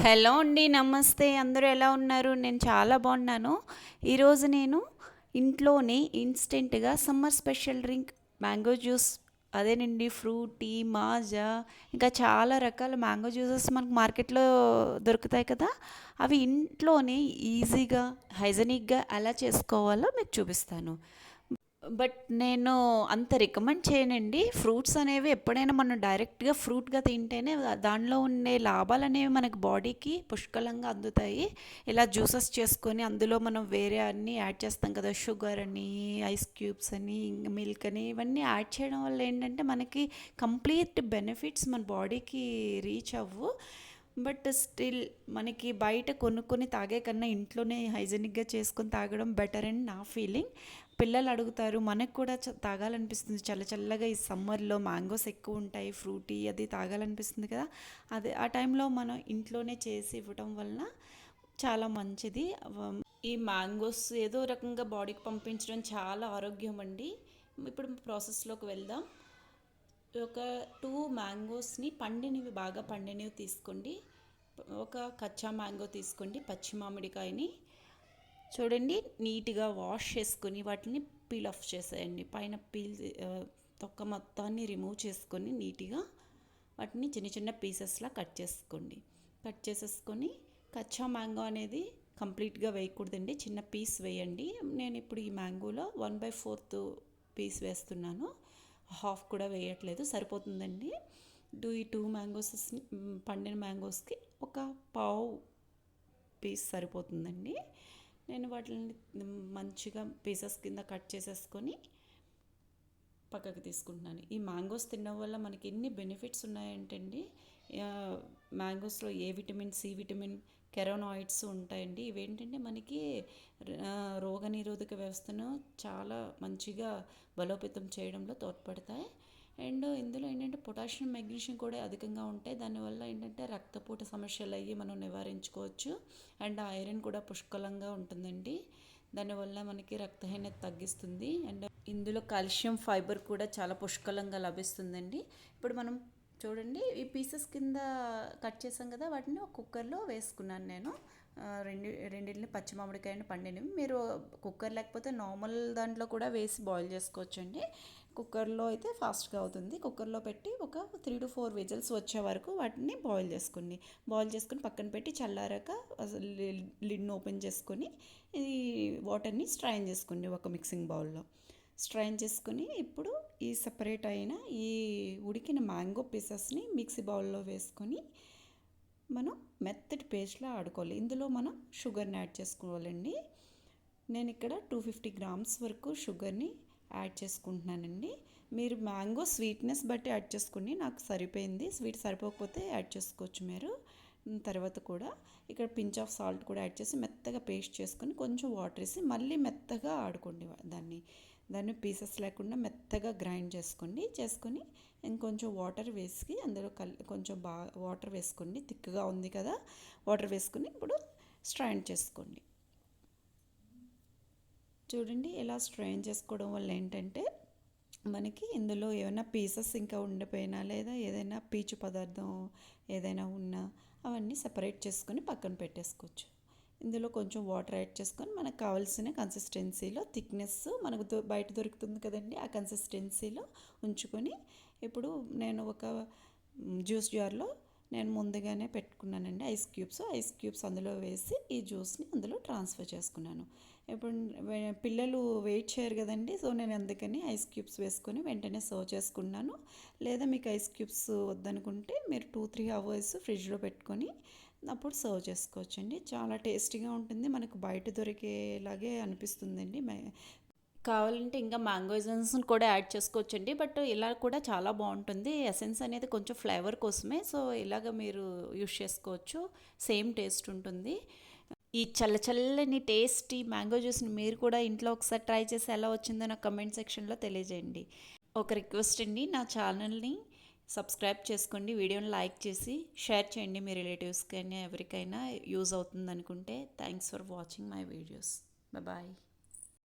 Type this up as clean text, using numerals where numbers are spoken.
Hello అండి. నమస్తే. అందరూ ఎలా ఉన్నారు? నేను చాలా బాగున్నాను. ఈరోజు నేను ఇంట్లోనే ఇన్స్టెంట్‌గా summer special drink mango juice అదేనండి ఫ్రూటీ, మాజా ఇంకా చాలా రకాల మ్యాంగో జ్యూసెస్ మనకు మార్కెట్‌లో దొరుకుతాయి కదా! అవి ఇంట్లోనే ఈజీగా, హైజీనిక్‌గా ఎలా చేసుకోవాలో మీకు చూపిస్తాను. బట్ నేను అంత రికమెండ్ చేయనండి. ఫ్రూట్స్ అనేవి ఎప్పుడైనా మనం డైరెక్ట్‌గా ఫ్రూట్‌గా తింటేనే దానిలో ఉండే లాభాలనేవి మనకు బాడీకి పుష్కలంగా అందుతాయి. ఇలా జ్యూసెస్ చేసుకొని అందులో మనం వేరే అన్నీ యాడ్ చేస్తాం కదా! షుగర్ అని, ఐస్ క్యూబ్స్ అని, మిల్క్ అని ఇవన్నీ యాడ్ చేయడం వల్ల ఏంటంటే మనకి కంప్లీట్ బెనిఫిట్స్ మన బాడీకి రీచ్ అవ్వవు. బట్ స్టిల్ మనకి బయట కొనుక్కొని తాగే కన్నా ఇంట్లోనే హైజీనిక్గా చేసుకొని తాగడం బెటర్ అని నా ఫీలింగ్. పిల్లలు అడుగుతారు, మనకు కూడా తాగాలనిపిస్తుంది చల్ల చల్లగా. ఈ సమ్మర్లో మ్యాంగోస్ ఎక్కువ ఉంటాయి, ఫ్రూటీ అది తాగాలనిపిస్తుంది కదా. అదే ఆ టైంలో మనం ఇంట్లోనే చేసి ఇవ్వటం వలన చాలా మంచిది. ఈ మ్యాంగోస్ ఏదో రకంగా బాడీకి పంపించడం చాలా ఆరోగ్యం అండి. ఇప్పుడు ప్రాసెస్లోకి వెళ్దాం. ఒక 2 మ్యాంగోస్ని పండినవి, బాగా పండినవి తీసుకోండి. ఒక కచ్చా మ్యాంగో తీసుకోండి. పచ్చి మామిడికాయని చూడండి నీట్గా వాష్ చేసుకొని వాటిని పీల్ ఆఫ్ చేసేయండి. పైన తొక్క మొత్తాన్ని రిమూవ్ చేసుకొని నీట్గా వాటిని చిన్న చిన్న పీసెస్లా కట్ చేసుకోండి. కట్ చేసేసుకొని కచ్చా మ్యాంగో అనేది కంప్లీట్గా వేయకూడదండి, చిన్న పీస్ వేయండి. నేను ఇప్పుడు ఈ మ్యాంగోలో 1/4 పీస్ వేస్తున్నాను, హాఫ్ కూడా వేయట్లేదు, సరిపోతుందండి. ఈ 2 మ్యాంగోస్ పండిన మ్యాంగోస్కి ఒక పావు పీస్ సరిపోతుందండి. నేను వాటిని మంచిగా పీసెస్ కింద కట్ చేసేసుకొని పక్కకు తీసుకుంటున్నాను. ఈ మ్యాంగోస్ తినడం వల్ల మనకి ఎన్ని బెనిఫిట్స్ ఉన్నాయంటండి. మ్యాంగోస్లో A vitamin, C vitamin, carotenoids ఉంటాయండి. ఇవేంటంటే మనకి రోగనిరోధక వ్యవస్థను చాలా మంచిగా బలోపేతం చేయడంలో తోడ్పడతాయి. అండ్ ఇందులో ఏంటంటే పొటాషియం, మెగ్నీషియం కూడా అధికంగా ఉంటాయి. దానివల్ల ఏంటంటే రక్తపోటు సమస్యలు అయ్యి మనం నివారించుకోవచ్చు. అండ్ ఐరన్ కూడా పుష్కలంగా ఉంటుందండి. దానివల్ల మనకి రక్తహీనత తగ్గిస్తుంది. అండ్ ఇందులో కాల్షియం, ఫైబర్ కూడా చాలా పుష్కలంగా లభిస్తుందండి. ఇప్పుడు మనం చూడండి, ఈ పీసెస్ కింద కట్ చేసాం కదా, వాటిని ఒక కుక్కర్లో వేసుకున్నాను నేను. రెండింటిని పచ్చి మామిడికాయని పండినవి. మీరు కుక్కర్ లేకపోతే నార్మల్ దాంట్లో కూడా వేసి బాయిల్ చేసుకోవచ్చండి. కుక్కర్లో అయితే ఫాస్ట్గా అవుతుంది. కుక్కర్లో పెట్టి ఒక 3 to 4 విజిల్స్ వచ్చే వరకు వాటిని బాయిల్ చేసుకోండి. బాయిల్ చేసుకొని పక్కన పెట్టి చల్లారాక లిడ్ని ఓపెన్ చేసుకొని ఈ వాటర్ని స్ట్రైన్ చేసుకోండి ఒక మిక్సింగ్ బౌల్లో. స్ట్రైన్ చేసుకొని ఇప్పుడు ఈ సపరేట్ అయిన ఈ ఉడికిన మ్యాంగో పీసెస్ని మిక్సీ బౌల్లో వేసుకొని మనం మెత్తటి పేస్ట్లా ఆడుకోవాలి. ఇందులో మనం షుగర్ని యాడ్ చేసుకోవాలండి. నేను ఇక్కడ 250 grams వరకు షుగర్ని యాడ్ చేసుకుంటున్నానండి. మీరు మ్యాంగో స్వీట్నెస్ బట్టి యాడ్ చేసుకోండి. నాకు సరిపోయింది. స్వీట్ సరిపోకపోతే యాడ్ చేసుకోవచ్చు మీరు తర్వాత కూడా. ఇక్కడ పించ్ ఆఫ్ సాల్ట్ కూడా యాడ్ చేసి మెత్తగా పేస్ట్ చేసుకొని కొంచెం వాటర్ వేసి మళ్ళీ మెత్తగా ఆడుకోండి. దాన్ని పీసెస్ లేకుండా మెత్తగా గ్రైండ్ చేసుకొని ఇంకొంచెం వాటర్ వేసి అందులో కొంచెం బాగా వాటర్ వేసుకోండి. థిక్గా ఉంది కదా, వాటర్ వేసుకొని ఇప్పుడు స్ట్రైన్ చేసుకోండి. చూడండి, ఇలా స్ట్రెయిన్ చేసుకోవడం వల్ల ఏంటంటే మనకి ఇందులో ఏమైనా పీసెస్ ఇంకా ఉండిపోయినా లేదా ఏదైనా పీచు పదార్థం ఏదైనా ఉన్నా అవన్నీ సపరేట్ చేసుకొని పక్కన పెట్టేసుకోవచ్చు. ఇందులో కొంచెం వాటర్ యాడ్ చేసుకొని మనకు కావాల్సిన కన్సిస్టెన్సీలో, థిక్నెస్ మనకు బయట దొరుకుతుంది కదండి, ఆ కన్సిస్టెన్సీలో ఉంచుకొని ఇప్పుడు నేను ఒక జ్యూస్ జార్లో నేను ముందుగానే పెట్టుకున్నానండి ఐస్ క్యూబ్స్ అందులో వేసి ఈ జ్యూస్ని అందులో ట్రాన్స్ఫర్ చేసుకున్నాను. ఇప్పుడు పిల్లలు వెయిట్ చేయరు కదండి, సో నేను అందుకని ఐస్ క్యూబ్స్ వేసుకొని వెంటనే సర్వ్ చేసుకున్నాను. లేదా మీకు ఐస్ క్యూబ్స్ వద్దనుకుంటే మీరు 2-3 hours ఫ్రిడ్జ్లో పెట్టుకొని అప్పుడు సర్వ్ చేసుకోవచ్చండి. చాలా టేస్టీగా ఉంటుంది, మనకు బయట దొరికేలాగే అనిపిస్తుందండి. కావాలంటే ఇంకా మ్యాంగో ఎసెన్స్ కూడా యాడ్ చేసుకోవచ్చండి. బట్ ఇలా కూడా చాలా బాగుంటుంది. ఎసెన్స్ అనేది కొంచెం ఫ్లేవర్ కోసమే, సో ఇలాగ మీరు యూస్ చేసుకోవచ్చు. సేమ్ టేస్ట్ ఉంటుంది. ఈ చల్లని టేస్టీ మ్యాంగో జ్యూస్ని మీరు కూడా ఇంట్లో ఒకసారి ట్రై చేసి ఎలా వచ్చిందో నాకు కమెంట్ సెక్షన్లో తెలియజేయండి. ఒక రిక్వెస్ట్ అండి, నా ఛానల్ని సబ్స్క్రైబ్ చేసుకోండి, వీడియోని లైక్ చేసి షేర్ చేయండి మీ రిలేటివ్స్కి అయినా ఎవరికైనా యూజ్ అవుతుంది అనుకుంటే. Thanks for watching my videos. Bye.